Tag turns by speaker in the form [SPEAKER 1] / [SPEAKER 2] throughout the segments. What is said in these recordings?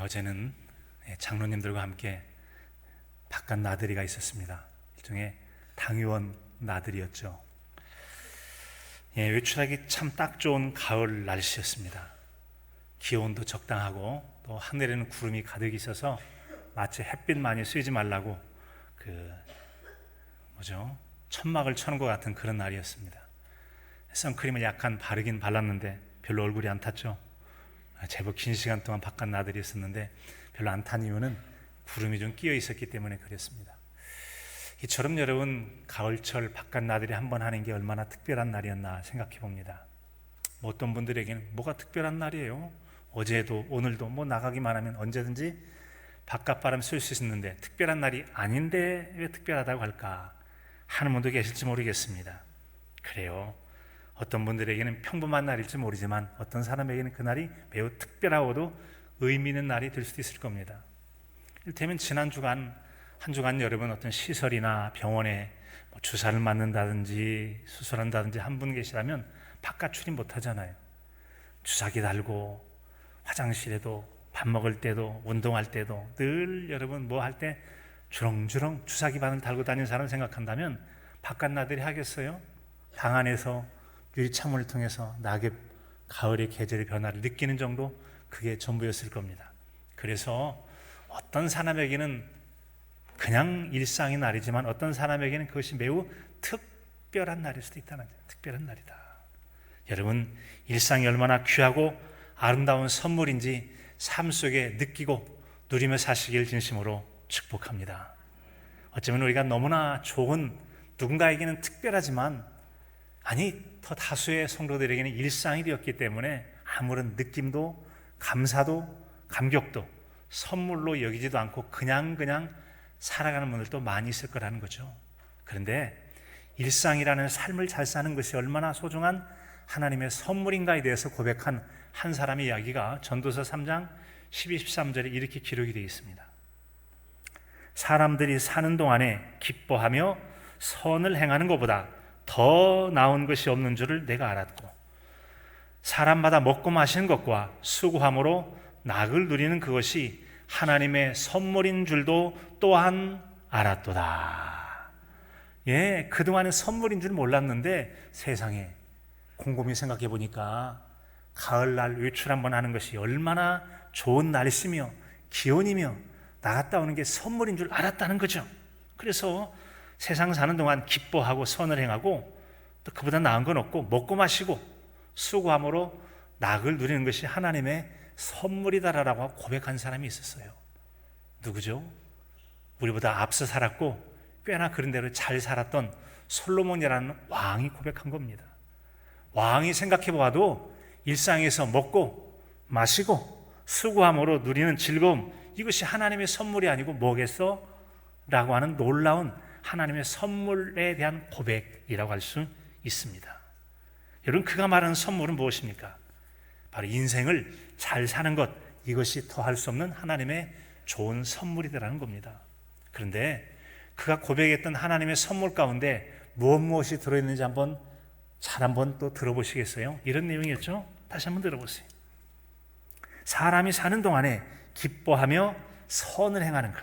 [SPEAKER 1] 어제는 장로님들과 함께 바깥 나들이가 있었습니다. 일종의 당의원 나들이였죠. 외출하기 참 딱 좋은 가을 날씨였습니다. 기온도 적당하고 또 하늘에는 구름이 가득 있어서 마치 햇빛 많이 쐬지 말라고 천막을 쳐는 것 같은 그런 날이었습니다. 선크림을 약간 바르긴 발랐는데 별로 얼굴이 안 탔죠. 제법 긴 시간 동안 바깥 나들이 있었는데 별로 안 탄 이유는 구름이 좀 끼어 있었기 때문에 그랬습니다. 이처럼 여러분, 가을철 바깥 나들이 한번 하는 게 얼마나 특별한 날이었나 생각해 봅니다. 어떤 분들에게는 뭐가 특별한 날이에요? 어제도 오늘도 나가기만 하면 언제든지 바깥바람 쐴 수 있는데 특별한 날이 아닌데 왜 특별하다고 할까 하는 분도 계실지 모르겠습니다. 그래요. 어떤 분들에게는 평범한 날일지 모르지만 어떤 사람에게는 그날이 매우 특별하고도 의미 있는 날이 될 수도 있을 겁니다. 이를테면 지난 주간, 한 주간 여러분 어떤 시설이나 병원에 주사를 맞는다든지 수술한다든지 한 분 계시다면 바깥 출입 못 하잖아요. 주사기 달고 화장실에도 밥 먹을 때도 운동할 때도 늘 여러분 뭐 할 때 주렁주렁 주사기 바늘 달고 다니는 사람 생각한다면 바깥 나들이 하겠어요? 방 안에서 유리창문을 통해서 낙엽, 가을의 계절의 변화를 느끼는 정도, 그게 전부였을 겁니다. 그래서 어떤 사람에게는 그냥 일상의 날이지만 어떤 사람에게는 그것이 매우 특별한 날일 수도 있다는 거예요. 특별한 날이다. 여러분, 일상이 얼마나 귀하고 아름다운 선물인지 삶 속에 느끼고 누리며 사시길 진심으로 축복합니다. 어쩌면 우리가 너무나 좋은, 누군가에게는 특별하지만 더 다수의 성도들에게는 일상이 되었기 때문에 아무런 느낌도 감사도 감격도 선물로 여기지도 않고 그냥 살아가는 분들도 많이 있을 거라는 거죠. 그런데 일상이라는 삶을 잘 사는 것이 얼마나 소중한 하나님의 선물인가에 대해서 고백한 한 사람의 이야기가 전도서 3장 12, 13절에 이렇게 기록이 되어 있습니다. 사람들이 사는 동안에 기뻐하며 선을 행하는 것보다 더 나은 것이 없는 줄을 내가 알았고, 사람마다 먹고 마시는 것과 수고함으로 낙을 누리는 그것이 하나님의 선물인 줄도 또한 알았도다. 그동안은 선물인 줄 몰랐는데 세상에 곰곰이 생각해 보니까 가을날 외출 한번 하는 것이 얼마나 좋은 날씨며 기온이며 나갔다 오는 게 선물인 줄 알았다는 거죠. 그래서 세상 사는 동안 기뻐하고 선을 행하고 또 그보다 나은 건 없고 먹고 마시고 수고함으로 낙을 누리는 것이 하나님의 선물이다라고 고백한 사람이 있었어요. 누구죠? 우리보다 앞서 살았고 꽤나 그런 대로 잘 살았던 솔로몬이라는 왕이 고백한 겁니다. 왕이 생각해 보아도 일상에서 먹고 마시고 수고함으로 누리는 즐거움, 이것이 하나님의 선물이 아니고 뭐겠어? 라고 하는 놀라운 하나님의 선물에 대한 고백이라고 할 수 있습니다. 여러분, 그가 말하는 선물은 무엇입니까? 바로 인생을 잘 사는 것, 이것이 더할 수 없는 하나님의 좋은 선물이라는 겁니다. 그런데 그가 고백했던 하나님의 선물 가운데 무엇이 들어있는지 한번 또 들어보시겠어요? 이런 내용이었죠? 다시 한번 들어보세요. 사람이 사는 동안에 기뻐하며 선을 행하는 것,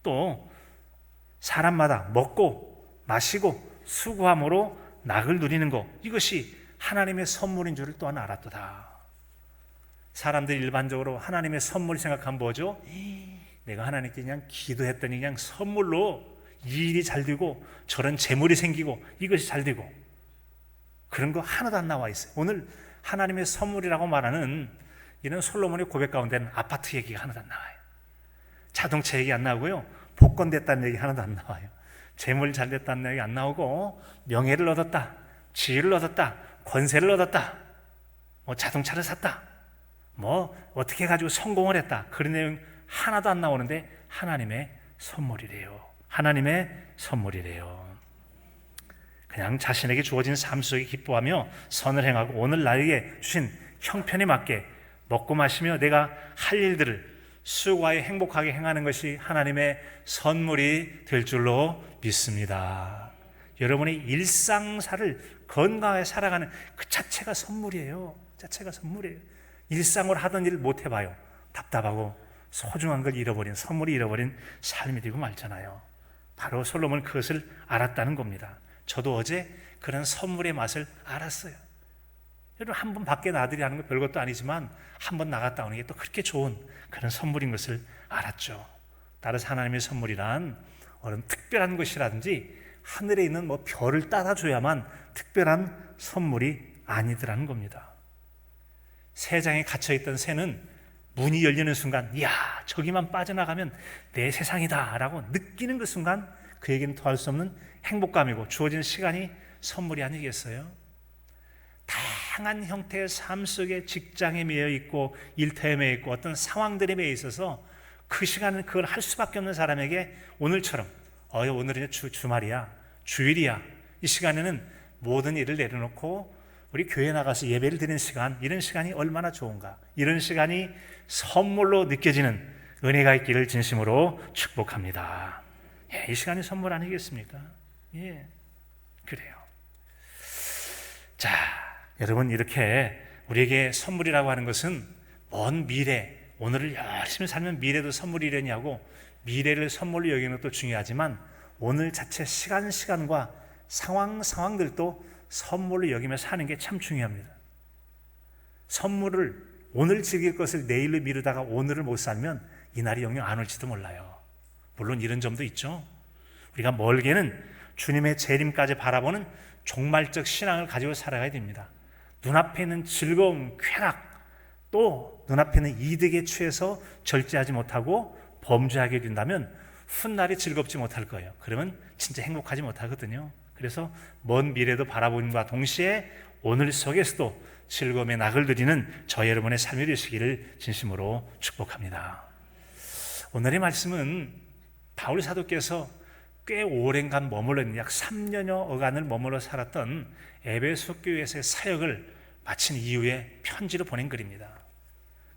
[SPEAKER 1] 또 사람마다 먹고 마시고 수고함으로 낙을 누리는 것, 이것이 하나님의 선물인 줄을 또한 알았도다. 사람들이 일반적으로 하나님의 선물 생각하면 뭐죠? 내가 하나님께 그냥 기도했더니 그냥 선물로 이 일이 잘 되고 저런 재물이 생기고 이것이 잘 되고, 그런 거 하나도 안 나와 있어요. 오늘 하나님의 선물이라고 말하는 이런 솔로몬의 고백 가운데는 아파트 얘기가 하나도 안 나와요. 자동차 얘기 안 나오고요, 복권 됐다는 얘기 하나도 안 나와요. 재물 잘 됐다는 얘기 안 나오고, 명예를 얻었다, 지위를 얻었다, 권세를 얻었다, 자동차를 샀다, 어떻게 해가지고 성공을 했다, 그런 내용 하나도 안 나오는데 하나님의 선물이래요. 하나님의 선물이래요. 그냥 자신에게 주어진 삶 속에 기뻐하며 선을 행하고 오늘 나에게 주신 형편에 맞게 먹고 마시며 내가 할 일들을 수고하여 행복하게 행하는 것이 하나님의 선물이 될 줄로 믿습니다. 여러분의 일상사를 건강하게 살아가는 그 자체가 선물이에요. 자체가 선물이에요. 일상으로 하던 일을 못 해봐요. 답답하고 소중한 걸 잃어버린, 선물이 잃어버린 삶이 되고 말잖아요. 바로 솔로몬은 그것을 알았다는 겁니다. 저도 어제 그런 선물의 맛을 알았어요. 여러분, 한 번 밖에 나들이 하는 거 별것도 아니지만 한 번 나갔다 오는 게 또 그렇게 좋은 그런 선물인 것을 알았죠. 따라서 하나님의 선물이란 어떤 특별한 것이라든지 하늘에 있는 별을 따라줘야만 특별한 선물이 아니더라는 겁니다. 새장에 갇혀있던 새는 문이 열리는 순간, 이야, 저기만 빠져나가면 내 세상이다 라고 느끼는 그 순간 그에게는 더할 수 없는 행복감이고 주어진 시간이 선물이 아니겠어요? 다양한 형태의 삶 속에 직장에 매여 있고 일터에 매여 있고 어떤 상황들에 매여 있어서 그 시간은 그걸 할 수밖에 없는 사람에게 오늘처럼 오늘은 주말이야, 주일이야, 이 시간에는 모든 일을 내려놓고 우리 교회 나가서 예배를 드리는 시간, 이런 시간이 얼마나 좋은가, 이런 시간이 선물로 느껴지는 은혜가 있기를 진심으로 축복합니다. 이 시간이 선물 아니겠습니까? 예, 그래요. 자, 여러분, 이렇게 우리에게 선물이라고 하는 것은 먼 미래, 오늘을 열심히 살면 미래도 선물이려냐고 미래를 선물로 여기는 것도 중요하지만 오늘 자체 시간과 상황들도 선물로 여기며 사는 게 참 중요합니다. 선물을 오늘 즐길 것을 내일로 미루다가 오늘을 못 살면 이날이 영영 안 올지도 몰라요. 물론 이런 점도 있죠. 우리가 멀게는 주님의 재림까지 바라보는 종말적 신앙을 가지고 살아가야 됩니다. 눈앞에 있는 즐거움, 쾌락, 또 눈앞에 있는 이득에 취해서 절제하지 못하고 범죄하게 된다면 훗날이 즐겁지 못할 거예요. 그러면 진짜 행복하지 못하거든요. 그래서 먼 미래도 바라보는과 동시에 오늘 속에서도 즐거움의 낙을 드리는 저 여러분의 삶이 되시기를 진심으로 축복합니다. 오늘의 말씀은 바울 사도께서 꽤 오랜간 머물러 있는 약 3년여간을 머물러 살았던 에베소 교회에서의 사역을 마친 이후에 편지로 보낸 글입니다.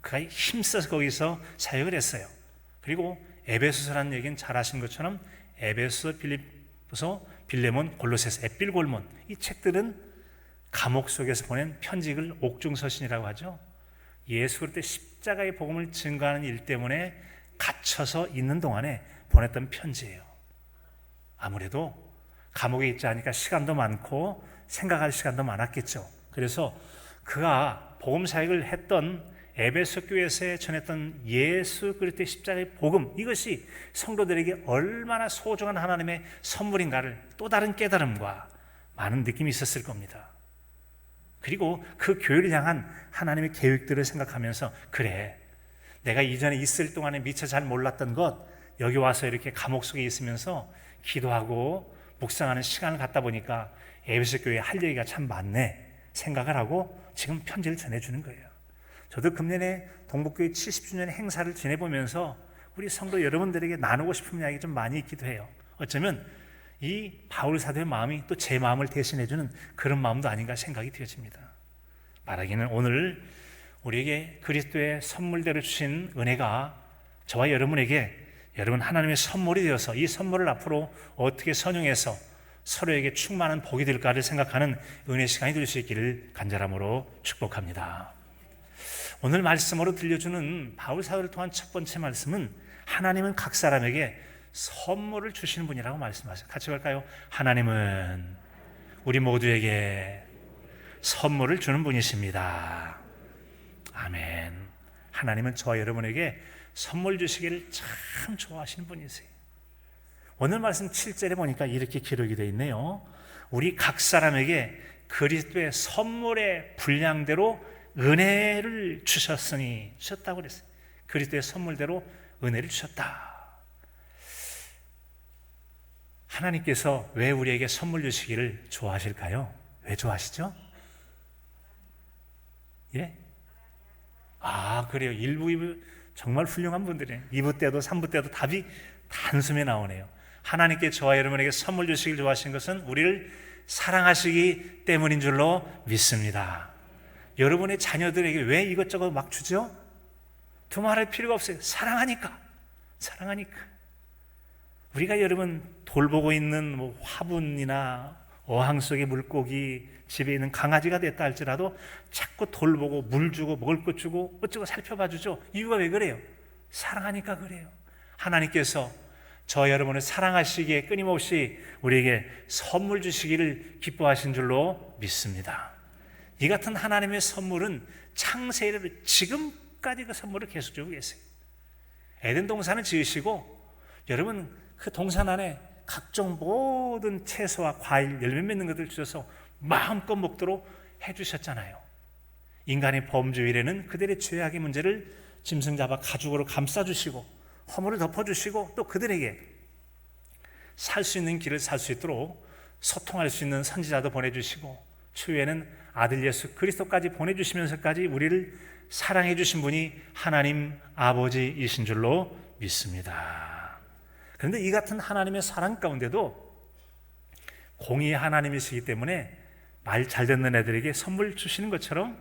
[SPEAKER 1] 그가 힘써서 거기서 사역을 했어요. 그리고 에베소서라는 얘기는 잘 아시는 것처럼 에베소, 빌립보서, 빌레몬, 골로새서, 에필골몬, 이 책들은 감옥 속에서 보낸 편지글 옥중서신이라고 하죠. 예수 그리스도의 십자가의 복음을 증거하는 일 때문에 갇혀서 있는 동안에 보냈던 편지예요. 아무래도 감옥에 있지 않으니까 시간도 많고 생각할 시간도 많았겠죠. 그래서 그가 복음 사역을 했던 에베소 교회에서 전했던 예수 그리스도의 십자가의 복음, 이것이 성도들에게 얼마나 소중한 하나님의 선물인가를 또 다른 깨달음과 많은 느낌이 있었을 겁니다. 그리고 그 교회를 향한 하나님의 계획들을 생각하면서, 그래, 내가 이전에 있을 동안에 미처 잘 몰랐던 것, 여기 와서 이렇게 감옥 속에 있으면서 기도하고 묵상하는 시간을 갖다 보니까 에베소 교회에 할 얘기가 참 많네 생각을 하고 지금 편지를 전해주는 거예요. 저도 금년에 동북교회 70주년 행사를 지내보면서 우리 성도 여러분들에게 나누고 싶은 이야기 좀 많이 있기도 해요. 어쩌면 이 바울 사도의 마음이 또 제 마음을 대신해주는 그런 마음도 아닌가 생각이 되어집니다. 말하기는 오늘 우리에게 그리스도의 선물대로 주신 은혜가 저와 여러분에게, 여러분 하나님의 선물이 되어서 이 선물을 앞으로 어떻게 선용해서 서로에게 충만한 복이 될까를 생각하는 은혜 시간이 될 수 있기를 간절함으로 축복합니다. 오늘 말씀으로 들려주는 바울 사도를 통한 첫 번째 말씀은 하나님은 각 사람에게 선물을 주시는 분이라고 말씀하세요. 같이 볼까요? 하나님은 우리 모두에게 선물을 주는 분이십니다. 아멘. 하나님은 저와 여러분에게 선물 주시기를 참 좋아하시는 분이세요. 오늘 말씀 7절에 보니까 이렇게 기록이 되어 있네요. 우리 각 사람에게 그리스도의 선물의 분량대로 은혜를 주셨다고 그랬어요. 그리스도의 선물대로 은혜를 주셨다. 하나님께서 왜 우리에게 선물 주시기를 좋아하실까요? 왜 좋아하시죠? 예? 그래요. 1부, 2부 정말 훌륭한 분들이에요. 2부 때도 3부 때도 답이 단숨에 나오네요. 하나님께 저와 여러분에게 선물 주시길 좋아하시는 것은 우리를 사랑하시기 때문인 줄로 믿습니다. 여러분의 자녀들에게 왜 이것저것 막 주죠? 두말할 필요가 없어요. 사랑하니까. 우리가 여러분 돌보고 있는 화분이나 어항 속의 물고기, 집에 있는 강아지가 됐다 할지라도 자꾸 돌보고 물 주고 먹을 것 주고 어쩌고 살펴봐 주죠. 이유가 왜 그래요? 사랑하니까 그래요. 하나님께서 저 여러분을 사랑하시기에 끊임없이 우리에게 선물 주시기를 기뻐하신 줄로 믿습니다. 이 같은 하나님의 선물은 창세 이래로 지금까지 그 선물을 계속 주고 계세요. 에덴 동산을 지으시고 여러분 그 동산 안에 각종 모든 채소와 과일, 열매 맺는 것들 주셔서 마음껏 먹도록 해주셨잖아요. 인간의 범죄일에는 그들의 죄악의 문제를 짐승 잡아 가죽으로 감싸주시고 허물을 덮어주시고 또 그들에게 살 수 있는 길을 살 수 있도록 소통할 수 있는 선지자도 보내주시고 추후에는 아들 예수 그리스도까지 보내주시면서까지 우리를 사랑해 주신 분이 하나님 아버지이신 줄로 믿습니다. 그런데 이 같은 하나님의 사랑 가운데도 공의의 하나님이시기 때문에 말 잘 듣는 애들에게 선물 주시는 것처럼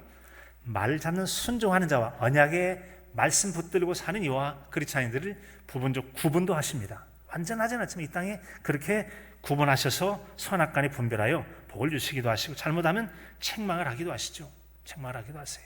[SPEAKER 1] 말 잡는 순종하는 자와 언약의 말씀 붙들고 사는 이와 그렇지 않은 이들을 부분적 구분도 하십니다. 완전하진 않지만 이 땅에 그렇게 구분하셔서 선악간에 분별하여 복을 주시기도 하시고 잘못하면 책망을 하기도 하시죠. 책망을 하기도 하세요.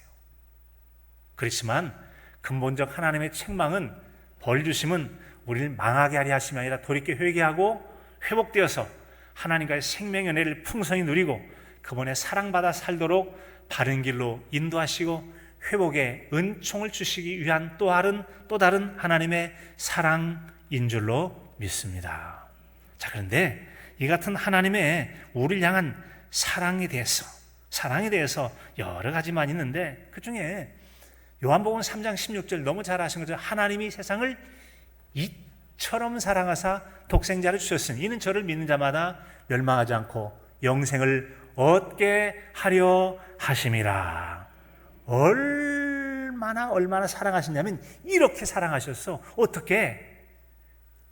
[SPEAKER 1] 그렇지만 근본적 하나님의 책망은, 벌 주심은 우리를 망하게 하려 하심이 아니라 돌이켜 회개하고 회복되어서 하나님과의 생명의 은혜를 풍성히 누리고 그분의 사랑받아 살도록 바른 길로 인도하시고 회복의 은총을 주시기 위한 또 다른 하나님의 사랑인 줄로 믿습니다. 자, 그런데 이 같은 하나님의 우리를 향한 사랑에 대해서 여러 가지만 있는데 그 중에 요한복음 3장 16절 너무 잘 아시는 거죠. 하나님이 세상을 이처럼 사랑하사 독생자를 주셨으니 이는 저를 믿는 자마다 멸망하지 않고 영생을 얻게 하려 하심이라. 얼마나 사랑하시냐면 이렇게 사랑하셨어. 어떻게?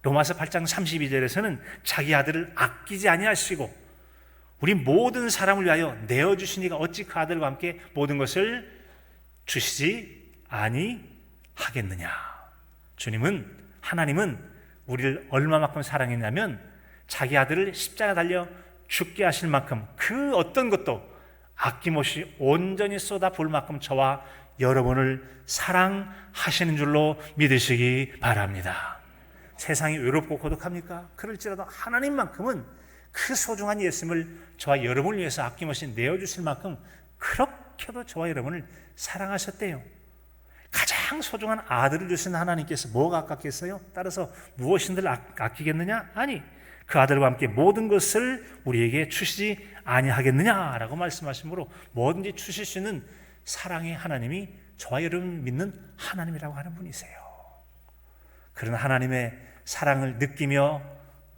[SPEAKER 1] 로마서 8장 32절에서는 자기 아들을 아끼지 아니하시고 우리 모든 사람을 위하여 내어주시니가 어찌 그 아들과 함께 모든 것을 주시지 아니하겠느냐. 하나님은 우리를 얼마만큼 사랑했냐면 자기 아들을 십자가 달려 죽게 하실 만큼 그 어떤 것도 아낌없이 온전히 쏟아 부을 만큼 저와 여러분을 사랑하시는 줄로 믿으시기 바랍니다. 세상이 외롭고 고독합니까? 그럴지라도 하나님만큼은 그 소중한 예수님을 저와 여러분을 위해서 아낌없이 내어주실 만큼 그렇게도 저와 여러분을 사랑하셨대요. 가장 소중한 아들을 주신 하나님께서 뭐가 아깝겠어요? 따라서 무엇인들 아끼겠느냐? 아니, 그 아들과 함께 모든 것을 우리에게 주시지 아니하겠느냐라고 말씀하시므로 뭐든지 주실 수 있는 사랑의 하나님이 저와 여러분 믿는 하나님이라고 하는 분이세요. 그런 하나님의 사랑을 느끼며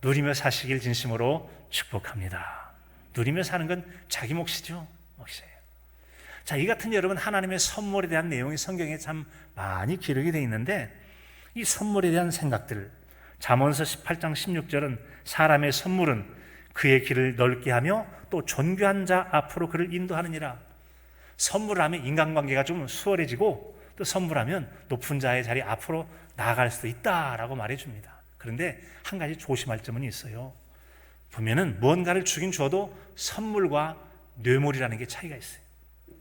[SPEAKER 1] 누리며 사시길 진심으로 축복합니다. 누리며 사는 건 자기 몫이죠. 몫이에요. 자, 이 같은 여러분 하나님의 선물에 대한 내용이 성경에 참 많이 기록이 되어 있는데 이 선물에 대한 생각들, 잠언서 18장 16절은 사람의 선물은 그의 길을 넓게 하며 또 존귀한 자 앞으로 그를 인도하느니라. 선물을 하면 인간관계가 좀 수월해지고 또 선물하면 높은 자의 자리 앞으로 나아갈 수도 있다라고 말해줍니다. 그런데 한 가지 조심할 점은 있어요. 보면은 무언가를 주긴 줘도 선물과 뇌물이라는 게 차이가 있어요.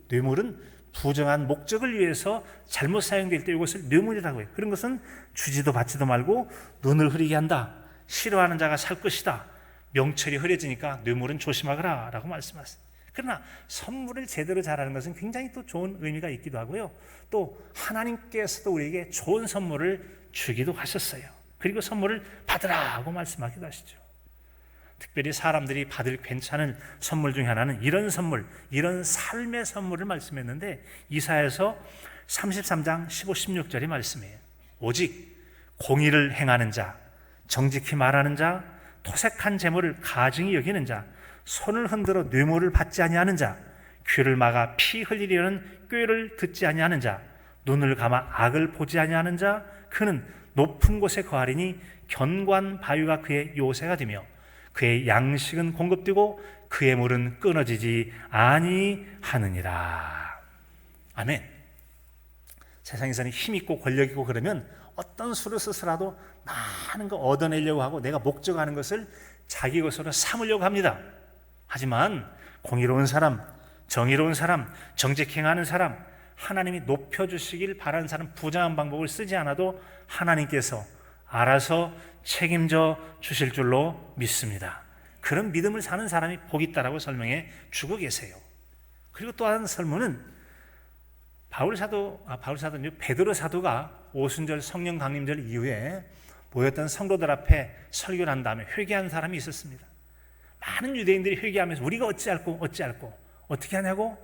[SPEAKER 1] 뇌물은 부정한 목적을 위해서 잘못 사용될 때 이것을 뇌물이라고 해요. 그런 것은 주지도 받지도 말고 눈을 흐리게 한다. 싫어하는 자가 살 것이다. 명철이 흐려지니까 뇌물은 조심하거라 라고 말씀하세요. 그러나 선물을 제대로 잘하는 것은 굉장히 또 좋은 의미가 있기도 하고요. 또 하나님께서도 우리에게 좋은 선물을 주기도 하셨어요. 그리고 선물을 받으라고 말씀하기도 하시죠. 특별히 사람들이 받을 괜찮은 선물 중에 하나는 이런 선물, 이런 삶의 선물을 말씀했는데 이사야서 33장 15, 16절이 말씀이에요. 오직 공의를 행하는 자, 정직히 말하는 자, 토색한 재물을 가증히 여기는 자, 손을 흔들어 뇌물을 받지 아니하는 자, 귀를 막아 피 흘리려는 꾀를 듣지 아니하는 자, 눈을 감아 악을 보지 아니하는 자, 그는 높은 곳에 거하리니 견고한 바위가 그의 요새가 되며 그의 양식은 공급되고 그의 물은 끊어지지 아니하느니라. 아멘. 세상에서는 힘있고 권력있고 그러면 어떤 수를 써서라도 많은 거 얻어내려고 하고 내가 목적하는 것을 자기 것으로 삼으려고 합니다. 하지만 공의로운 사람, 정의로운 사람, 정직행하는 사람, 하나님이 높여주시길 바라는 사람, 부정한 방법을 쓰지 않아도 하나님께서 알아서 책임져 주실 줄로 믿습니다. 그런 믿음을 사는 사람이 복이 있다라고 설명해 주고 계세요. 그리고 또 하나 설문은 베드로 사도가 오순절 성령 강림절 이후에 모였던 성도들 앞에 설교를 한 다음에 회개한 사람이 있었습니다. 많은 유대인들이 회개하면서 우리가 어찌할꼬 어떻게 하냐고?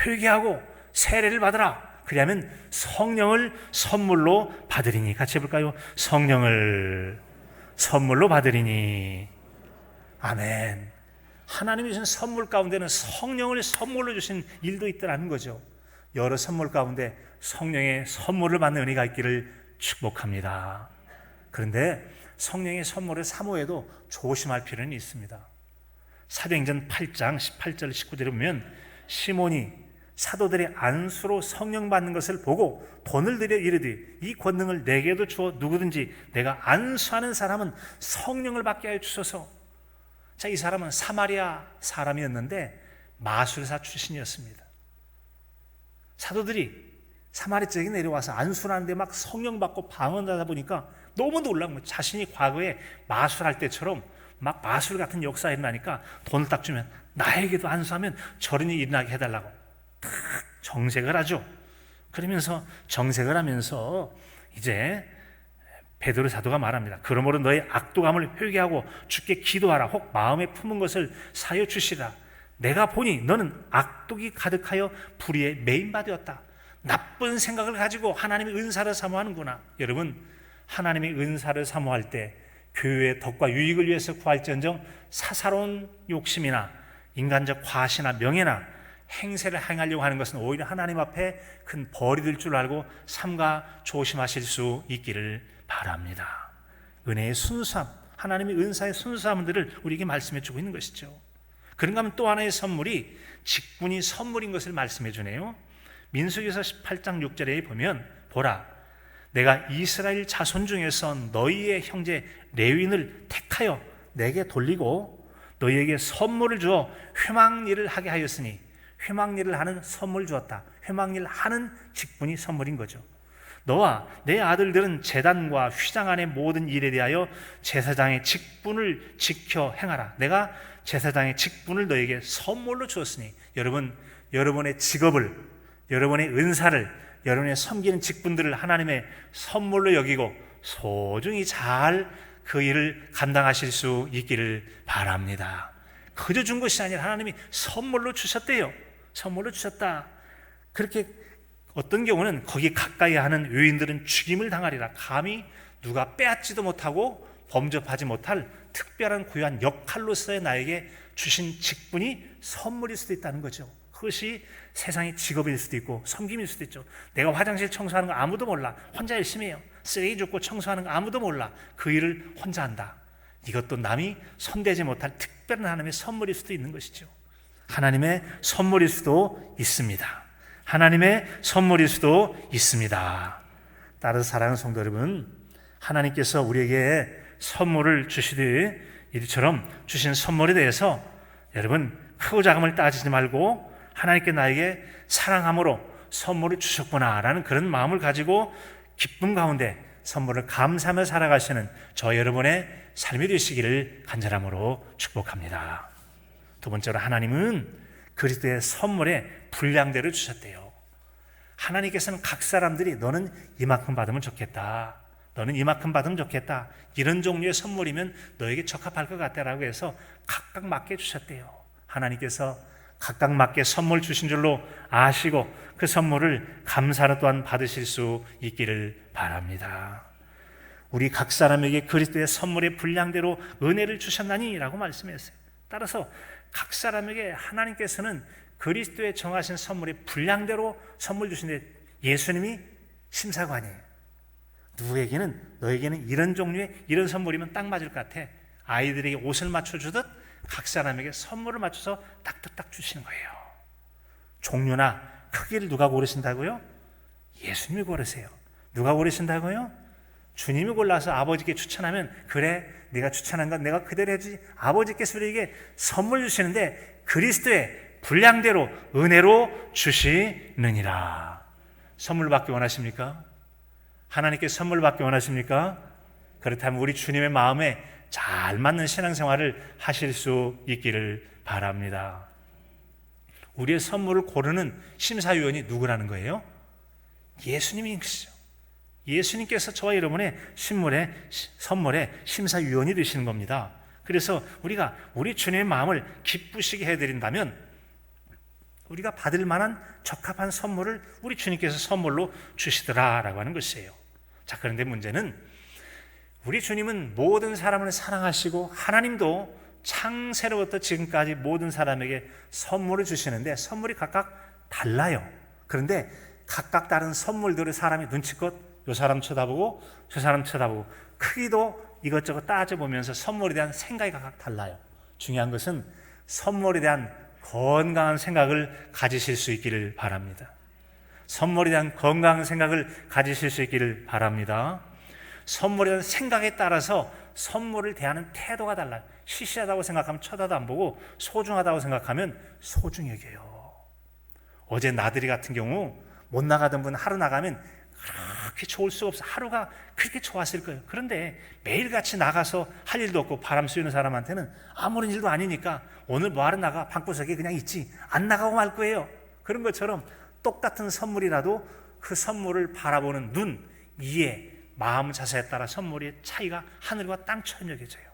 [SPEAKER 1] 회개하고 세례를 받으라. 그리하면 성령을 선물로 받으리니. 같이 해볼까요? 성령을 선물로 받으리니. 아멘. 하나님이 주신 선물 가운데는 성령을 선물로 주신 일도 있더라는 거죠. 여러 선물 가운데 성령의 선물을 받는 은혜가 있기를 축복합니다. 그런데 성령의 선물을 사모해도 조심할 필요는 있습니다. 사도행전 8장 18절 19절에 보면 시몬이 사도들의 안수로 성령 받는 것을 보고 돈을 들여 이르되 이 권능을 내게도 주어 누구든지 내가 안수하는 사람은 성령을 받게 하여 주소서. 자, 이 사람은 사마리아 사람이었는데 마술사 출신이었습니다. 사도들이 사마리아 지역에 내려와서 안수를 하는데 막 성령 받고 방언하다 보니까 너무 놀란 거예요. 자신이 과거에 마술할 때처럼 막 마술 같은 역사가 일어나니까 돈을 딱 주면 나에게도 안수하면 저런 일이 일어나게 해달라고 탁 정색을 하죠. 그러면서 정색을 하면서 이제 베드로 사도가 말합니다. 그러므로 너의 악독함을 회개하고 주께 기도하라. 혹 마음에 품은 것을 사여 주시라. 내가 보니 너는 악독이 가득하여 불의에 매인바 되었다. 나쁜 생각을 가지고 하나님의 은사를 사모하는구나. 여러분, 하나님의 은사를 사모할 때 교회의 덕과 유익을 위해서 구할지언정 사사로운 욕심이나 인간적 과시나 명예나 행세를 행하려고 하는 것은 오히려 하나님 앞에 큰 벌이 될 줄 알고 삼가 조심하실 수 있기를 바랍니다. 은혜의 순수함, 하나님의 은사의 순수함들을 우리에게 말씀해 주고 있는 것이죠. 그런가 하면 또 하나의 선물이 직분이 선물인 것을 말씀해 주네요. 민수기서 18장 6절에 보면 보라, 내가 이스라엘 자손 중에서 너희의 형제 레위인을 택하여 내게 돌리고 너희에게 선물을 주어 회막일을 하게 하였으니, 회막일을 하는 선물 주었다. 회막일 하는 직분이 선물인 거죠. 너와 내 아들들은 제단과 휘장 안의 모든 일에 대하여 제사장의 직분을 지켜 행하라. 내가 제사장의 직분을 너에게 선물로 주었으니, 여러분, 여러분의 직업을, 여러분의 은사를, 여러분의 섬기는 직분들을 하나님의 선물로 여기고 소중히 잘 그 일을 감당하실 수 있기를 바랍니다. 그저 준 것이 아니라 하나님이 선물로 주셨대요. 선물로 주셨다. 그렇게 어떤 경우는 거기 가까이 하는 외인들은 죽임을 당하리라. 감히 누가 빼앗지도 못하고 범접하지 못할 특별한 고유한 역할로서의 나에게 주신 직분이 선물일 수도 있다는 거죠. 그것이 세상의 직업일 수도 있고 섬김일 수도 있죠. 내가 화장실 청소하는 거 아무도 몰라. 혼자 열심히 해요. 쓰레기 줍고 청소하는 거 아무도 몰라. 그 일을 혼자 한다. 이것도 남이 손대지 못할 특별한 하나님의 선물일 수도 있는 것이죠. 하나님의 선물일 수도 있습니다. 하나님의 선물일 수도 있습니다. 따라서 사랑하는 성도 여러분, 하나님께서 우리에게 선물을 주시듯 이처럼 주신 선물에 대해서 여러분 크고 작음을 따지지 말고 하나님께 나에게 사랑함으로 선물을 주셨구나라는 그런 마음을 가지고 기쁨 가운데 선물을 감사하며 살아가시는 저 여러분의 삶이 되시기를 간절함으로 축복합니다. 두 번째로 하나님은 그리스도의 선물에 분량대로 주셨대요. 하나님께서는 각 사람들이 너는 이만큼 받으면 좋겠다, 너는 이만큼 받으면 좋겠다, 이런 종류의 선물이면 너에게 적합할 것 같다라고 해서 각각 맞게 주셨대요. 하나님께서 각각 맞게 선물 주신 줄로 아시고 그 선물을 감사로 또한 받으실 수 있기를 바랍니다. 우리 각 사람에게 그리스도의 선물의 분량대로 은혜를 주셨나니 라고 말씀했어요. 따라서 각 사람에게 하나님께서는 그리스도의 정하신 선물의 분량대로 선물 주시는데 예수님이 심사관이에요. 누구에게는 너에게는 이런 종류의 이런 선물이면 딱 맞을 것 같아. 아이들에게 옷을 맞춰주듯 각 사람에게 선물을 맞춰서 딱딱딱 주시는 거예요. 종류나 크기를 누가 고르신다고요? 예수님이 고르세요. 누가 고르신다고요? 주님이 골라서 아버지께 추천하면 그래 네가 추천한 건 내가 그대로 해주지. 아버지께서 우리에게 선물 주시는데 그리스도의 분량대로 은혜로 주시느니라. 선물 받기 원하십니까? 하나님께 선물 받기 원하십니까? 그렇다면 우리 주님의 마음에 잘 맞는 신앙생활을 하실 수 있기를 바랍니다. 우리의 선물을 고르는 심사위원이 누구라는 거예요? 예수님이시죠. 예수님께서 저와 여러분의 선물의 심사위원이 되시는 겁니다. 그래서 우리가 우리 주님의 마음을 기쁘시게 해드린다면 우리가 받을 만한 적합한 선물을 우리 주님께서 선물로 주시더라라고 하는 것이에요. 자, 그런데 문제는 우리 주님은 모든 사람을 사랑하시고 하나님도 창세로부터 지금까지 모든 사람에게 선물을 주시는데 선물이 각각 달라요. 그런데 각각 다른 선물들을 사람이 눈치껏 이 사람 쳐다보고 저 사람 쳐다보고 크기도 이것저것 따져보면서 선물에 대한 생각이 각각 달라요. 중요한 것은 선물에 대한 건강한 생각을 가지실 수 있기를 바랍니다. 선물에 대한 건강한 생각을 가지실 수 있기를 바랍니다. 선물에 대한 생각에 따라서 선물을 대하는 태도가 달라요. 시시하다고 생각하면 쳐다도 안 보고 소중하다고 생각하면 소중히 여겨요. 어제 나들이 같은 경우 못 나가던 분 하루 나가면 그렇게 좋을 수가 없어. 하루가 그렇게 좋았을 거예요. 그런데 매일같이 나가서 할 일도 없고 바람 쐬는 사람한테는 아무런 일도 아니니까 오늘 뭐하러 나가? 방구석에 그냥 있지. 안 나가고 말 거예요. 그런 것처럼 똑같은 선물이라도 그 선물을 바라보는 눈, 이해, 마음 자세에 따라 선물의 차이가 하늘과 땅처럼 여겨져요.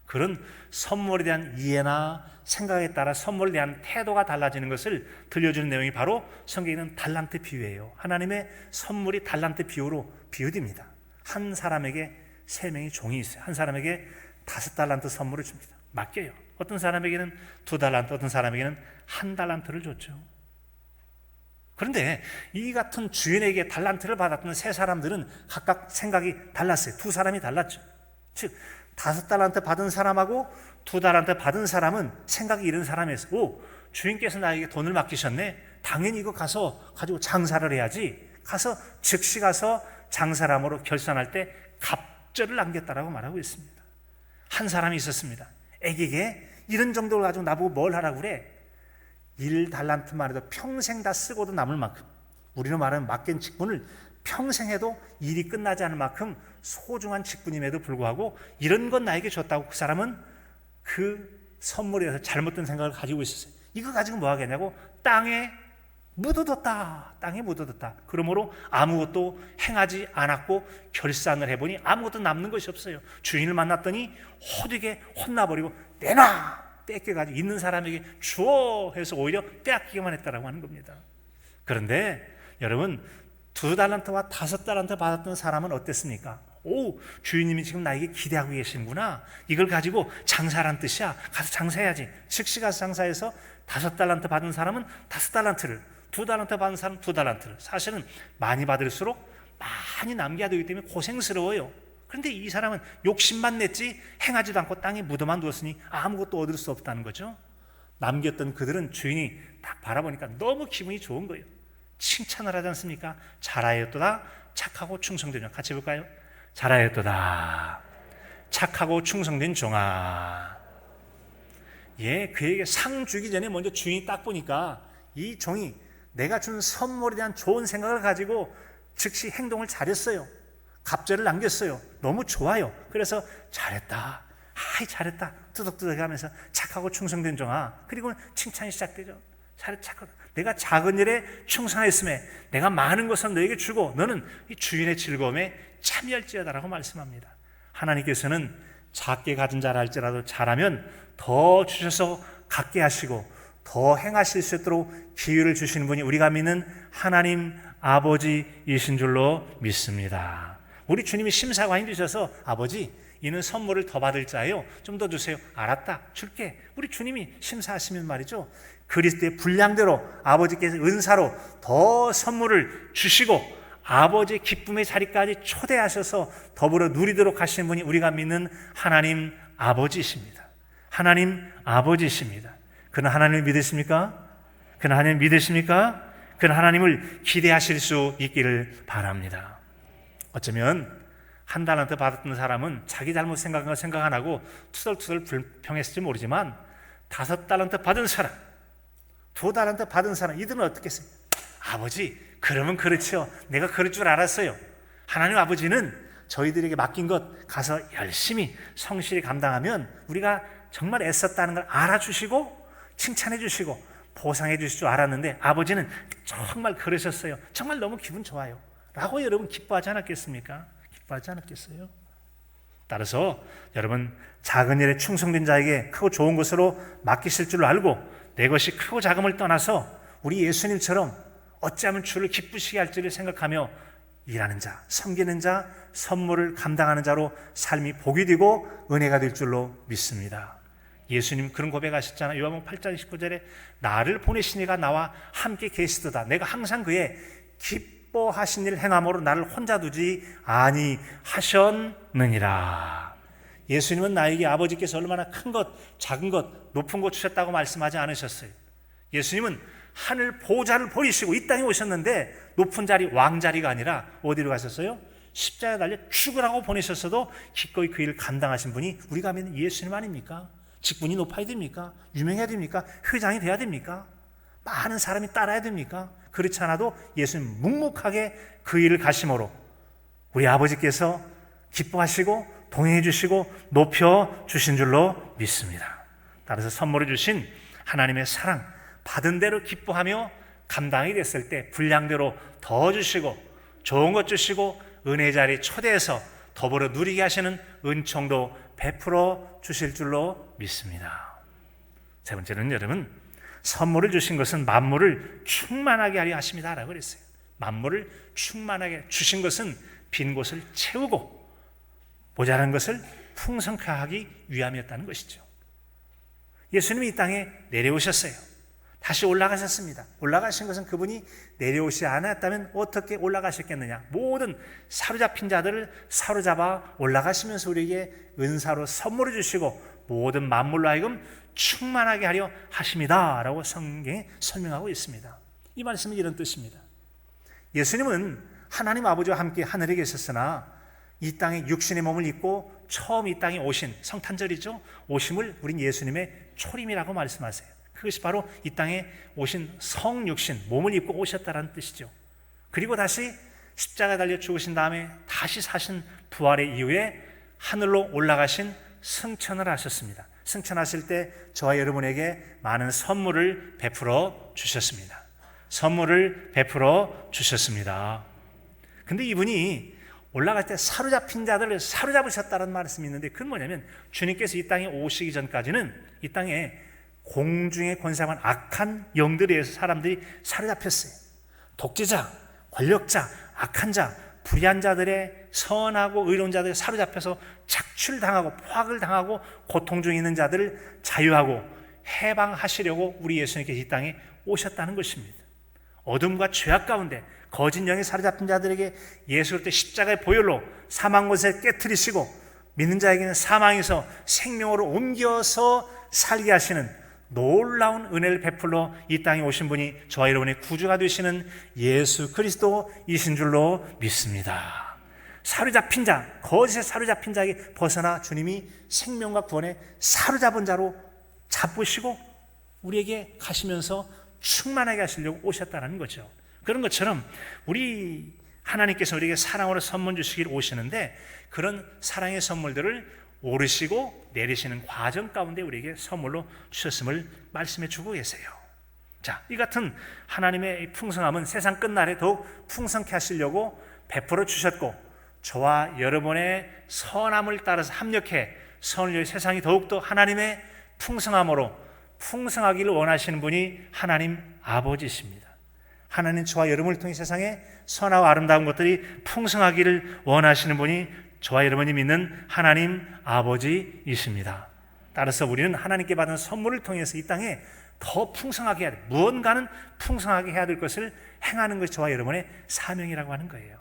[SPEAKER 1] 그런 선물에 대한 이해나 생각에 따라 선물에 대한 태도가 달라지는 것을 들려주는 내용이 바로 성경에 있는 달란트 비유예요. 하나님의 선물이 달란트 비유로 비유됩니다. 한 사람에게 3명의 종이 있어요. 한 사람에게 5달란트 선물을 줍니다. 맡겨요. 어떤 사람에게는 2달란트, 어떤 사람에게는 1달란트를 줬죠. 그런데 이 같은 주인에게 달란트를 받았던 3사람들은 각각 생각이 달랐어요. 2사람이 달랐죠. 즉 5달란트 받은 사람하고 2달란트 받은 사람은 생각이 이런 사람이었어요. 오, 주인께서 나에게 돈을 맡기셨네. 당연히 이거 가지고 장사를 해야지. 즉시 가서 장사람으로 결산할 때 갑절을 남겼다라고 말하고 있습니다. 한 사람이 있었습니다. 애기게 이런 정도를 가지고 나보고 뭘 하라고 그래? 1달란트만 해도 평생 다 쓰고도 남을 만큼, 우리는 말하는 맡긴 직분을 평생 해도 일이 끝나지 않을 만큼 소중한 직분임에도 불구하고 이런 건 나에게 줬다고 그 사람은 그 선물에 대해서 잘못된 생각을 가지고 있었어요. 이거 가지고 뭐 하겠냐고 땅에 묻어뒀다. 그러므로 아무것도 행하지 않았고 결산을 해보니 아무것도 남는 것이 없어요. 주인을 만났더니 호되게 혼나버리고 내놔! 뺏겨가지고 있는 사람에게 주어 해서 오히려 빼앗기기만 했다라고 하는 겁니다. 그런데 여러분 2달란트와 5달란트 받았던 사람은 어땠습니까? 오, 주인님이 지금 나에게 기대하고 계시는구나. 이걸 가지고 장사란 뜻이야. 가서 장사해야지. 즉시 가서 장사해서 5달란트 받은 사람은 5달란트를, 2달란트 받은 사람은 2달란트를. 사실은 많이 받을수록 많이 남겨야 되기 때문에 고생스러워요. 그런데 이 사람은 욕심만 냈지 행하지도 않고 땅에 묻어만 두었으니 아무것도 얻을 수 없다는 거죠. 남겼던 그들은 주인이 딱 바라보니까 너무 기분이 좋은 거예요. 칭찬을 하지 않습니까? 잘하였도다 착하고 충성된 종. 같이 볼까요? 잘하였도다 착하고 충성된 종아. 예, 그에게 상 주기 전에 먼저 주인이 딱 보니까 이 종이 내가 준 선물에 대한 좋은 생각을 가지고 즉시 행동을 잘했어요. 갑절을 남겼어요. 너무 좋아요. 그래서 잘했다. 잘했다. 뜨덕뜨덕 하면서 착하고 충성된 종아. 그리고 칭찬이 시작되죠. 착하다. 내가 작은 일에 충성했음에 내가 많은 것을 너에게 주고 너는 이 주인의 즐거움에 참여할지어다라고 말씀합니다. 하나님께서는 작게 가진 자라 할지라도 잘하면 더 주셔서 갖게 하시고 더 행하실 수 있도록 기회를 주시는 분이 우리가 믿는 하나님 아버지이신 줄로 믿습니다. 우리 주님이 심사관이 되셔서 아버지 이는 선물을 더 받을 자예요. 좀 더 주세요. 알았다. 줄게. 우리 주님이 심사하시면 말이죠. 그리스도의 분량대로 아버지께서 은사로 더 선물을 주시고 아버지의 기쁨의 자리까지 초대하셔서 더불어 누리도록 하시는 분이 우리가 믿는 하나님 아버지이십니다. 하나님 아버지이십니다. 그는 하나님을 믿으십니까? 그는 하나님을 믿으십니까? 그는 하나님을 기대하실 수 있기를 바랍니다. 어쩌면 한 달란트 받았던 사람은 자기 잘못 생각한 거 생각 안 하고 투덜투덜 불평했을지 모르지만 5달란트 받은 사람, 2달란트 받은 사람, 이들은 어떻게 했어요? 아버지, 그러면 그렇죠. 내가 그럴 줄 알았어요. 하나님 아버지는 저희들에게 맡긴 것 가서 열심히 성실히 감당하면 우리가 정말 애썼다는 걸 알아주시고 칭찬해 주시고 보상해 주실 줄 알았는데 아버지는 정말 그러셨어요. 정말 너무 기분 좋아요 라고 여러분 기뻐하지 않았겠습니까? 기뻐하지 않았겠어요? 따라서 여러분, 작은 일에 충성된 자에게 크고 좋은 것으로 맡기실 줄 알고 내 것이 크고 작음을 떠나서 우리 예수님처럼 어찌하면 주를 기쁘시게 할지를 생각하며 일하는 자, 섬기는 자, 선물을 감당하는 자로 삶이 복이 되고 은혜가 될 줄로 믿습니다. 예수님 그런 고백하셨잖아요. 요한복음 8장 19절에 나를 보내신 이가 나와 함께 계시도다. 내가 항상 그의 기뻐하신 일을 행함으로 나를 혼자 두지 아니하셨느니라. 예수님은 나에게 아버지께서 얼마나 큰 것, 작은 것, 높은 것 주셨다고 말씀하지 않으셨어요. 예수님은 하늘 보좌를 버리시고 이 땅에 오셨는데 높은 자리, 왕자리가 아니라 어디로 가셨어요? 십자가에 달려 죽으라고 보내셨어도 기꺼이 그 일을 감당하신 분이 우리가 믿는 예수님 아닙니까? 직분이 높아야 됩니까? 유명해야 됩니까? 회장이 돼야 됩니까? 많은 사람이 따라야 됩니까? 그렇지 않아도 예수님 묵묵하게 그 일을 가심으로 우리 아버지께서 기뻐하시고 동행해 주시고 높여 주신 줄로 믿습니다. 따라서 선물을 주신 하나님의 사랑, 받은 대로 기뻐하며 감당이 됐을 때 분량대로 더 주시고 좋은 것 주시고 은혜 자리에 초대해서 더불어 누리게 하시는 은총도 베풀어 주실 줄로 믿습니다. 세 번째는 여러분, 선물을 주신 것은 만물을 충만하게 하려 하십니다 라고 그랬어요. 만물을 충만하게 주신 것은 빈 곳을 채우고 모자란 것을 풍성케 하기 위함이었다는 것이죠. 예수님이 이 땅에 내려오셨어요. 다시 올라가셨습니다. 올라가신 것은 그분이 내려오시지 않았다면 어떻게 올라가셨겠느냐. 모든 사로잡힌 자들을 사로잡아 올라가시면서 우리에게 은사로 선물을 주시고 모든 만물로 하여금 충만하게 하려 하십니다 라고 성경에 설명하고 있습니다. 이 말씀은 이런 뜻입니다. 예수님은 하나님 아버지와 함께 하늘에 계셨으나 이 땅에 육신의 몸을 입고 처음 이 땅에 오신 성탄절이죠. 오심을 우린 예수님의 초림이라고 말씀하세요. 그것이 바로 이 땅에 오신 성육신, 몸을 입고 오셨다는 뜻이죠. 그리고 다시 십자가에 달려 죽으신 다음에 다시 사신 부활의 이후에 하늘로 올라가신 승천을 하셨습니다. 승천하실 때 저와 여러분에게 많은 선물을 베풀어 주셨습니다. 선물을 베풀어 주셨습니다. 근데 이분이 올라갈 때 사로잡힌 자들을 사로잡으셨다는 말씀이 있는데 그건 뭐냐면 주님께서 이 땅에 오시기 전까지는 이 땅에 공중에 권세한 악한 영들에 의해서 사람들이 사로잡혔어요. 독재자, 권력자, 악한 자, 불의한 자들의 선하고 의로운 자들이 사로잡혀서 착출당하고 포악을 당하고 고통 중에 있는 자들을 자유하고 해방하시려고 우리 예수님께서 이 땅에 오셨다는 것입니다. 어둠과 죄악 가운데 거짓 영에 사로잡힌 자들에게 예수 그리스도의 십자가의 보혈로 사망 권세를 깨트리시고 믿는 자에게는 사망에서 생명으로 옮겨서 살게 하시는 놀라운 은혜를 베풀러 이 땅에 오신 분이 저와 여러분의 구주가 되시는 예수 그리스도이신 줄로 믿습니다. 사로잡힌 자, 거짓에 사로잡힌 자에게 벗어나 주님이 생명과 구원에 사로잡은 자로 잡으시고 우리에게 가시면서 충만하게 하시려고 오셨다는 거죠. 그런 것처럼 우리 하나님께서 우리에게 사랑으로 선물 주시기를 오시는데 그런 사랑의 선물들을 오르시고 내리시는 과정 가운데 우리에게 선물로 주셨음을 말씀해 주고 계세요. 자, 이 같은 하나님의 풍성함은 세상 끝날에 더욱 풍성케 하시려고 베풀어 주셨고 저와 여러분의 선함을 따라서 합력해 선을 위해 세상이 더욱더 하나님의 풍성함으로 풍성하기를 원하시는 분이 하나님 아버지십니다. 하나님 저와 여러분을 통해 세상에 선하고 아름다운 것들이 풍성하기를 원하시는 분이 저와 여러분이 믿는 하나님 아버지이십니다. 따라서 우리는 하나님께 받은 선물을 통해서 이 땅에 더 풍성하게 해야 돼. 무언가는 풍성하게 해야 될 것을 행하는 것이 저와 여러분의 사명이라고 하는 거예요.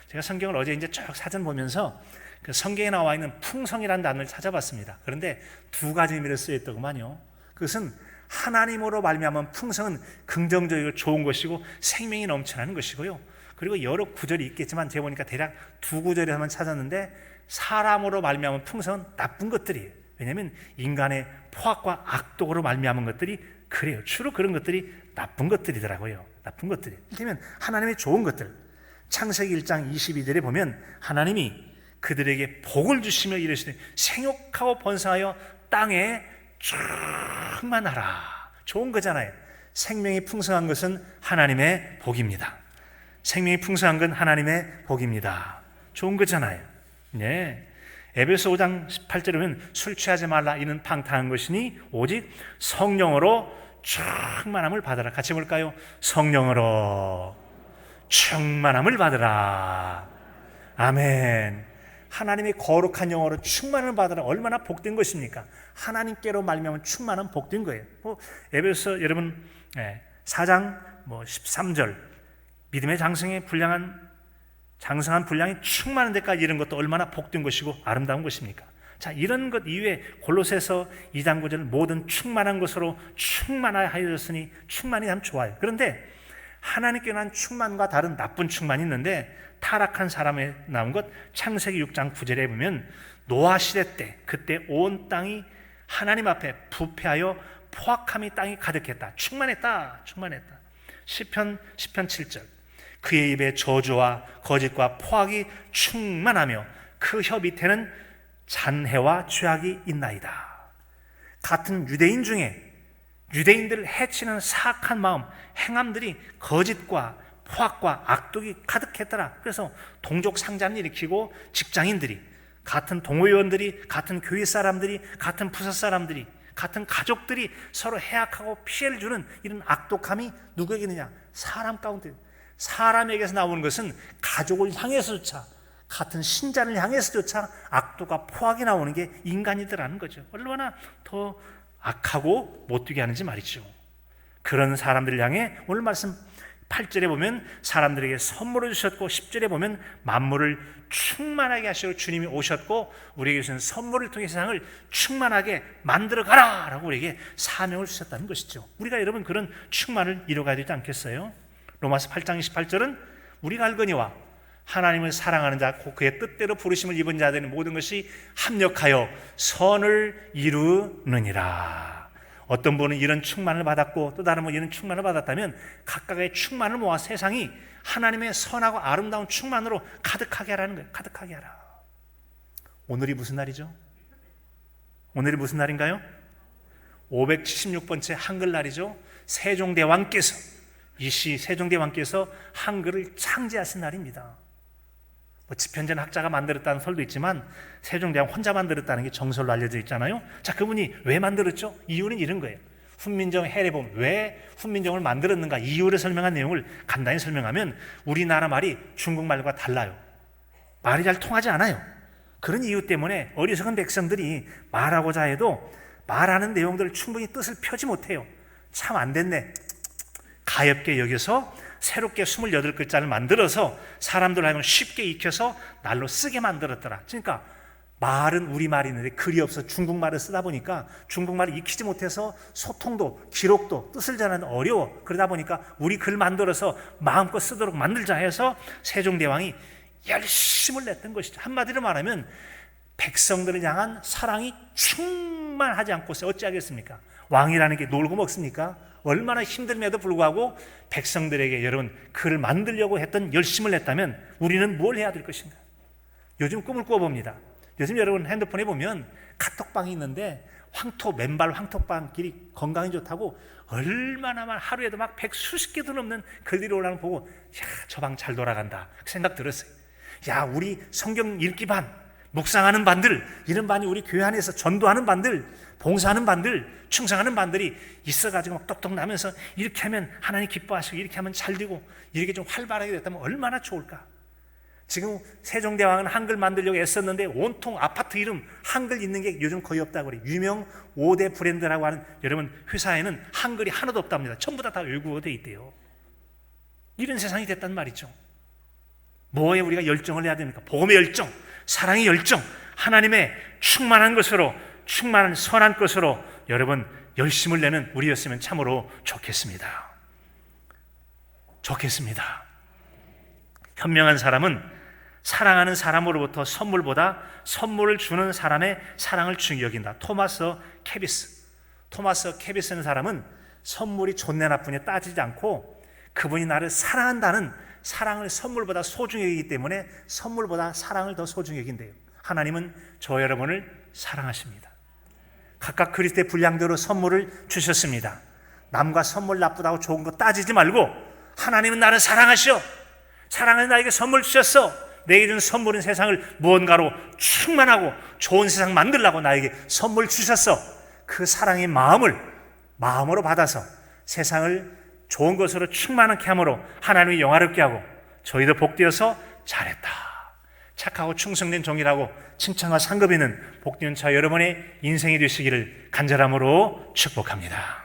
[SPEAKER 1] 제가 성경을 어제 이제 쭉 사전 보면서 그 성경에 나와 있는 풍성이라는 단어를 찾아봤습니다. 그런데 두 가지 의미로 쓰여 있더구만요. 그것은 하나님으로 말미암은 풍성은 긍정적이고 좋은 것이고 생명이 넘쳐나는 것이고요. 그리고 여러 구절이 있겠지만 제가 보니까 대략 두 구절에만 찾았는데 사람으로 말미암은 풍성은 나쁜 것들이에요. 왜냐하면 인간의 포악과 악독으로 말미암은 것들이 그래요. 주로 그런 것들이 나쁜 것들이더라고요. 나쁜 것들이. 그러면 하나님의 좋은 것들. 창세기 1장 22절에 보면 하나님이 그들에게 복을 주시며 이르시되 생육하고 번성하여 땅에 충만하라. 좋은 거잖아요. 생명이 풍성한 것은 하나님의 복입니다. 생명이 풍성한 건 하나님의 복입니다. 좋은 거잖아요. 네. 에베소 5장 18절에 보면 술 취하지 말라 이는 방탕한 것이니 오직 성령으로 충만함을 받으라. 같이 볼까요? 성령으로 충만함을 받으라. 아멘. 하나님의 거룩한 영어로 충만을 받으라. 얼마나 복된 것입니까? 하나님께로 말미암은 충만은 복된 거예요. 에베소 여러분 4장 13절 믿음의 장성한 분량이 충만한 데까지 이런 것도 얼마나 복된 것이고 아름다운 것입니까? 자, 이런 것 이외에 골로새서 2장 9절 모든 충만한 것으로 충만하였으니 충만이 참 좋아요. 그런데 하나님께 난 충만과 다른 나쁜 충만이 있는데 타락한 사람에 나온 것 창세기 6장 9절에 보면 노아 시대 때 그때 온 땅이 하나님 앞에 부패하여 포악함이 땅이 가득했다. 충만했다. 시편 7절 그의 입에 저주와 거짓과 포악이 충만하며 그 혀 밑에는 잔해와 죄악이 있나이다. 같은 유대인 중에 유대인들을 해치는 사악한 마음, 행함들이 거짓과 포악과 악독이 가득했더라. 그래서 동족 상잔을 일으키고 직장인들이, 같은 동호회원들이, 같은 교회 사람들이, 같은 부서 사람들이, 같은 가족들이 서로 해악하고 피해를 주는 이런 악독함이 누구에게 있느냐? 사람 가운데. 사람에게서 나오는 것은 가족을 향해서조차, 같은 신자를 향해서조차 악독과 포악이 나오는 게 인간이더라는 거죠. 얼마나 더 악하고 못되게 하는지 말이죠. 그런 사람들을 향해 오늘 말씀 8절에 보면 사람들에게 선물을 주셨고 10절에 보면 만물을 충만하게 하시고 주님이 오셨고 우리에게 주신 선물을 통해 세상을 충만하게 만들어 가라 라고 우리에게 사명을 주셨다는 것이죠. 우리가 여러분 그런 충만을 이루어가야 되지 않겠어요? 로마서 8장 28절은 우리가 알거니와 하나님을 사랑하는 자 곧 그의 뜻대로 부르심을 입은 자들은 모든 것이 합력하여 선을 이루느니라. 어떤 분은 이런 충만을 받았고 또 다른 분은 이런 충만을 받았다면 각각의 충만을 모아 세상이 하나님의 선하고 아름다운 충만으로 가득하게 하라는 거예요. 가득하게 하라. 오늘이 무슨 날이죠? 오늘이 무슨 날인가요? 576번째 한글날이죠. 세종대왕께서 세종대왕께서 한글을 창제하신 날입니다. 집현전 학자가 만들었다는 설도 있지만 세종대왕 혼자 만들었다는 게 정설로 알려져 있잖아요. 자, 그분이 왜 만들었죠? 이유는 이런 거예요. 훈민정 해례 보면 왜 훈민정을 만들었는가 이유를 설명한 내용을 간단히 설명하면 우리나라 말이 중국말과 달라요. 말이 잘 통하지 않아요. 그런 이유 때문에 어리석은 백성들이 말하고자 해도 말하는 내용들을 충분히 뜻을 펴지 못해요. 참 안 됐네. 가엾게 여겨서 새롭게 28글자를 만들어서 사람들 하여금 쉽게 익혀서 날로 쓰게 만들었더라. 그러니까 말은 우리말이 있는데 글이 없어 중국말을 쓰다 보니까 중국말을 익히지 못해서 소통도 기록도 뜻을 전하는 어려워. 그러다 보니까 우리 글 만들어서 마음껏 쓰도록 만들자 해서 세종대왕이 열심을 냈던 것이죠. 한마디로 말하면 백성들을 향한 사랑이 충만하지 않고서 어찌하겠습니까? 왕이라는 게 놀고 먹습니까? 얼마나 힘듦에도 불구하고 백성들에게 여러분 글을 만들려고 했던 열심을 냈다면 우리는 뭘 해야 될 것인가? 요즘 꿈을 꿔봅니다. 요즘 여러분 핸드폰에 보면 카톡방이 있는데 맨발 황토방 길이 건강에 좋다고 얼마나 하루에도 막 100수십 개도 넘는 글들이 올라오는 거 보고 저 방 잘 돌아간다 그 생각 들었어요. 우리 성경 읽기 반, 묵상하는 반들, 이런 반이 우리 교회 안에서 전도하는 반들, 봉사하는 반들, 충성하는 반들이 있어가지고 막 똑똑 나면서 이렇게 하면 하나님 기뻐하시고 이렇게 하면 잘 되고 이렇게 좀 활발하게 됐다면 얼마나 좋을까? 지금 세종대왕은 한글 만들려고 애썼는데 온통 아파트 이름 한글 있는 게 요즘 거의 없다고 그래요. 유명 5대 브랜드라고 하는 여러분 회사에는 한글이 하나도 없답니다. 전부 다 외국어로 돼 있대요. 이런 세상이 됐단 말이죠. 뭐에 우리가 열정을 해야 됩니까? 복음의 열정, 사랑의 열정, 하나님의 충만한 것으로, 충만한 선한 것으로 여러분 열심을 내는 우리였으면 참으로 좋겠습니다. 현명한 사람은 사랑하는 사람으로부터 선물보다 선물을 주는 사람의 사랑을 중히 여긴다. 토마스 캐비스는 사람은 선물이 좋네 나쁘냐 따지지 않고 그분이 나를 사랑한다는 사랑을 선물보다 소중히 여기기 때문에 선물보다 사랑을 더 소중히 여긴대요. 하나님은 저 여러분을 사랑하십니다. 각각 그리스도의 분량대로 선물을 주셨습니다. 남과 선물 나쁘다고 좋은 거 따지지 말고 하나님은 나를 사랑하시오. 사랑하는 나에게 선물 주셨어. 내게 준 선물은 세상을 무언가로 충만하고 좋은 세상 만들라고 나에게 선물 주셨어. 그 사랑의 마음으로 받아서 세상을 좋은 것으로 충만하게 함으로 하나님이 영화롭게 하고 저희도 복되어서 잘했다, 착하고 충성된 종이라고 칭찬과 상급 있는 복된 저 여러분의 인생이 되시기를 간절함으로 축복합니다.